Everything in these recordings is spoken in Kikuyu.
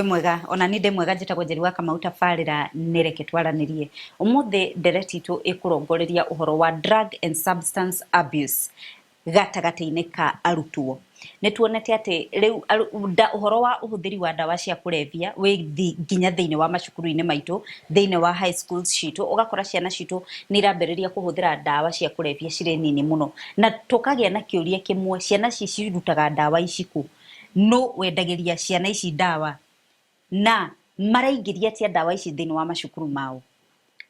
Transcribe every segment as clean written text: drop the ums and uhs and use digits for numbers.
mwega ona ni mwega njitagwo Njeri wa Kamau tabarira nireke twaranirie umuthi ndereti tu ikurongoreria uhoro wa drug and substance abuse gatagati-ini ka arutwo nituonete ati riu uhoro wa uhuthiri wa dawa cia kulevya wi nginya thiini wa macukuru-ini maitu thiini wa high schools citu ugakora ciana citu ni irambiriria kuhuthira dawa cia kulevya cire nini muno na tukagia na kiuria kimwe ciana cirutaga dawa iciku no wendagiria ciana ici dawa na maraingiria tia dawa ici thiini wa macukuru mao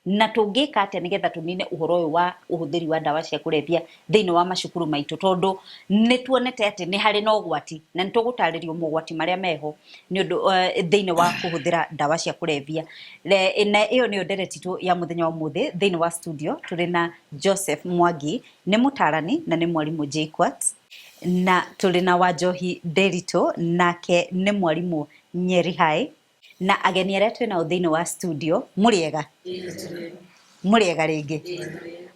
na tungika atia nigetha tunine uhoro uyu wa uhuthiri wa dawa cia kulevya thiini wa macukuru maitu tondu nituonete ati ni hari no gwati na nitugutaririo mogwati maria meho ni undu thiini wa kuhuthira dawa cia kulevya na iyo ni ndereti tu ya muthenya wa muthi thiini wa studio turi na Joseph Mwangi ni mutarani na ni mwalimu JKUAT na turi na Wanjohi Nderitu nake ni mwalimu Nyeri High na ageni aria twina thiini wa studio muriega muriega ringi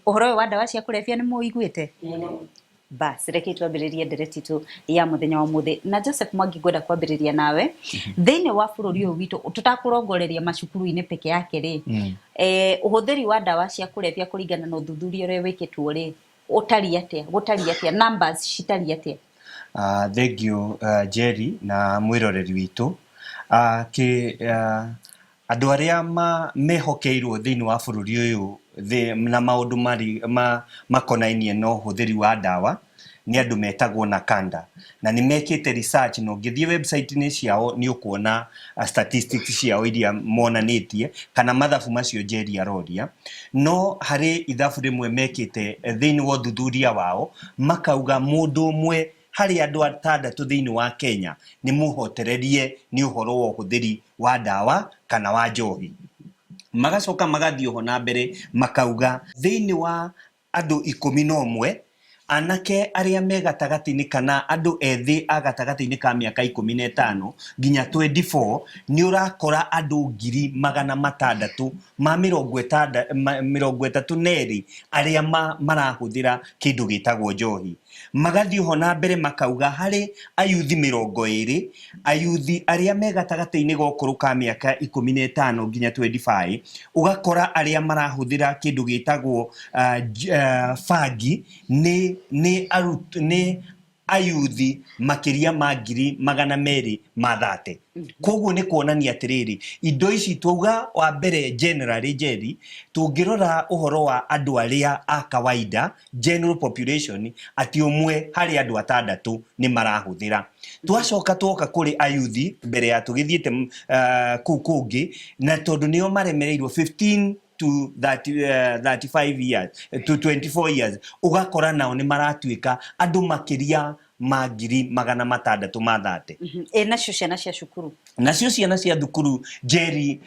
uhoro wa dawa cia kulevya ni muiguite bas reke twambiririe ndereti tu ya muthenya wa muthi na Joseph Mwangi gwenda kwambiriria nawe thiini wa bururi uyu witu tutakurongoreria macukuru-ini peke yake ri uhuthiri wa dawa cia kulevya kuringana na uthuthuria uria wikitwo ri utari atia numbers citari atia thank you Jerry na mwiroreri witu andu aria mehokeirwo thiini wa bururi uyu na maundu makonainie no huthiri wa dawa ni andu metagwo Nakanda na ni mekite research no ngithie website ni ciao ni ukuona statistics ciao iria monanitie kana mathabu macio Jerry aroria no hari ithabu rimwe mekite thiini wa thuthuria wao makauga mundu umwe hari andu atandatu thiini wa Kenya ni muhotererie ni uhoro wa uhuthiri wa dawa kana wa njohi magacoka magathie ho na mbere makauga thiini wa andu 11 anake aria me gatagati-ini kana andu ethi agatagati-ini ka miaka 15 nginya 24 ni urakora andu 600 ma 32 aria marahuthira kindu gitagwo njohi magathie ho na mbere makauga hari ayuthi 20 ayuthi aria me gatagati-ini gokuru ka miaka 15 nginya 25 ugakora aria marahuthira kindu gitagwo fagi ni ayuthi makiria ma 230 koguo ni kuonania atiriri indo ici tuga wa mbere generally Jerry tungirora uhoro wa andu aria a kawaida general population ati umwe hari andu atandatu ni marahuthira twacoka twoka kuri ayuthi mbere ya tugithiete kungi na tondu nio maremereirwo 15 to 35 years to 24 years ugakora nao ni maratuika andu makiria ma 630 nacio ciana cia cukuru nacio ciana cia thukuru Jerry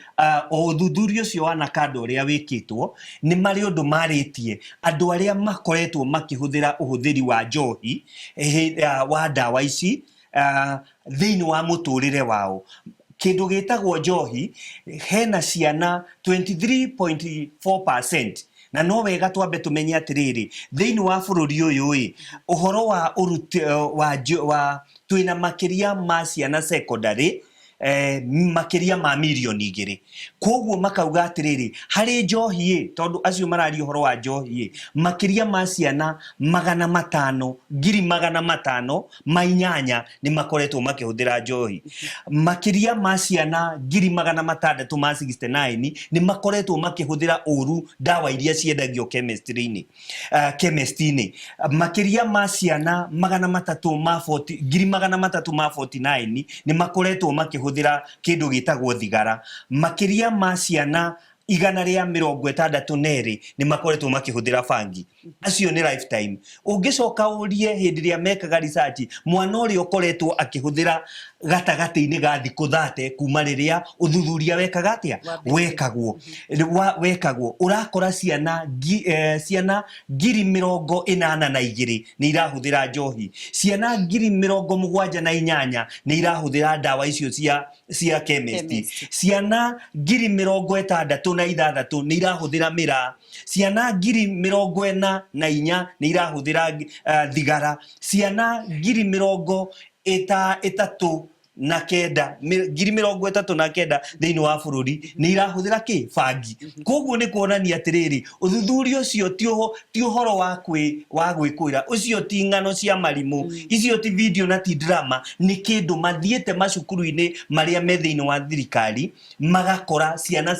uthuthuria ucio wa Nakanda uria wikitwo ni mari undu maritie andu aria makoretwo makihuthira uhuthiri wa njohi wa dawa ici thiini wa muturire wao kindu gitagwo njohi hena ciana 23.4% na no wega twambe tumenye atiriri thiini wa bururi uyu uhoro wa wa twina makiria ma ciana secondary makiria ma milioni 2 koguo makauga atiriri hari njohi tondu acio marari uhoro wa njohi makiria ma ciana 500,000 mainyanya ni makoretwo makihuthira njohi makiria ma ciana 669 ni makoretwo makihuthira uru dawa iria ciendagio chemistry-ini makiria ma ciana 349 ni makoretwo makihuthira kindu gitagwo thigara makiria ma ciana 162 ni makoretwo makihuthira fangi acio ni lifetime ungicoka urie hindi ria mekaga research mwana uri ukoretwo akihuthira gatagati-ini ga thiku 30 kuma riria uthuthuria wekaga atia wekagwo urakora ciana 82,000 ni irahuthira njohi ciana 78,000 ni irahuthira dawa icio cia chemistry ciana 66,000 ni irahuthira mira ciana 44,000 ni irahuthira thigara ciana 30,000 na kenda 39,000 thiini wa bururi ni irahuthira ki bangi koguo ni kuonania atiriri uthuthuria ucio ti uhoro wa gwikuira ucio ti ng'ano cia marimu icio ti video na ti drama ni kindu mathiete macukuru-ini maria me thiini wa thirikari magakora ciana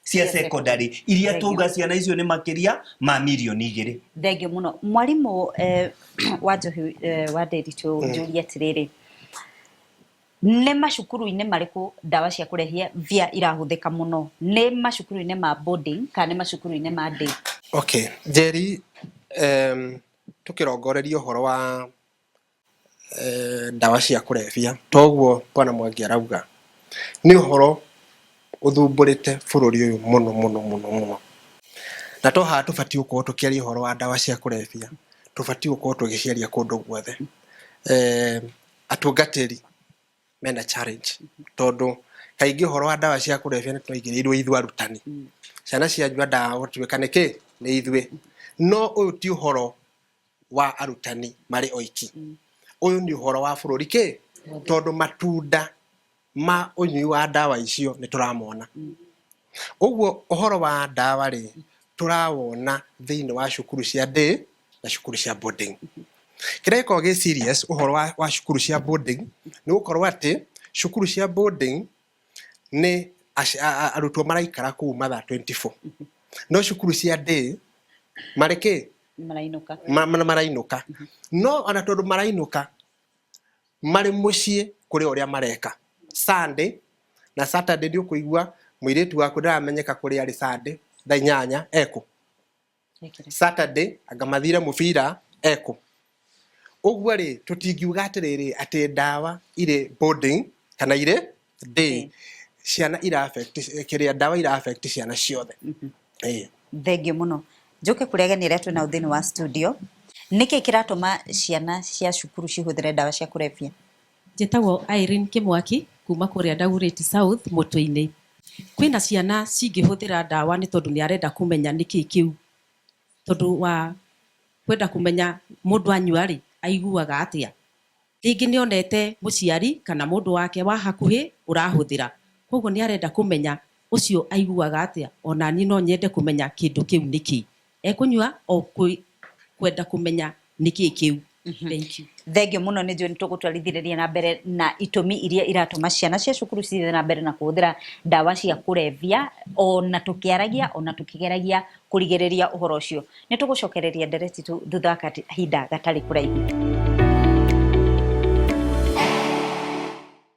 cia secondary iria tuga ciana icio ni makiria ma milioni 2. Thengio muno mwarimu wa Njohi wa Nderitu Julia tiriri ne macukuru-ini mariku dawa cia kurehia via irahuthika muno ne macukuru-ini ma boarding kana macukuru-ini ma day? Okay, Jerry, tukirongoreria uhoro wa dawa cia kurehia toguo bwana Mwangi arauga ni uhoro uthumburite bururi uyu muno na to ha tubati uko tukiaria uhoro wa dawa cia kurehia tubati uko tugiciaria kundu guothe atungatiri mena challenge tondu kaingi uhoro wa dawa cia kurehia ni twaigiriirwo ithu arutani ciana cianyua dawa tuikanike ni ithwe no uyu ti uhoro wa arutani mari oiki uyu ni uhoro wa bururi ki tondu matunda ma unyui wa dawa icio ni turamona uguo uhoro wa dawa ri turawona thiini wa cukuru cia day na cukuru cia boarding kireko ge serious uhoro wa cukuru cia boarding ni ukorwo ati cukuru cia boarding ni arutwo maraikara ku mathaa 24 no cukuru cia day mareke marainuka no ana tondu marainuka mari mucie kuri uria mareka Sunday na Saturday ndio kuigua muiretu waku ndaramenyeka kuri ari Sunday thanyanya eko Saturday agamathira mubira eko ugwo ri tutingiuga atiriri ati dawa ire boarding kana ire day ciana ira affect kiria dawa ira affect ciana ciothe Thengio muno njuke kureganire tu na uthini wa studio niki kiratuma ciana cia cukuru cihuthire dawa cia kurevia? Jetagwo Irene Kimwaki kuma kuria Dagoretti South Mutwi-ini. Kwina ciana cingihuthira dawa ni tondu ni arenda kumenya niki kiu tondu wa kwenda kumenya mundu anyuari aiguaga atia ringi ni onete muciari kana mundu wake wa hakuhi urahuthira koguo ni arenda kumenya ucio aiguaga atia ona ni no nyende kumenya kindu kiu niki ekunyua o kwenda kumenya niki kiu. Thank you. Thengio muno ni njui nitugutwarithiriria na mbere na itumi iria iratuma ciana cia cukuru cithiĩ na mbere na kuhuthira dawa cia kurevia ona tukiaragia ona tukigeragia kurigiriria uhoro ucio. Nitugucokereria ndereti tu thutha wa kahinda gatari kuraihu.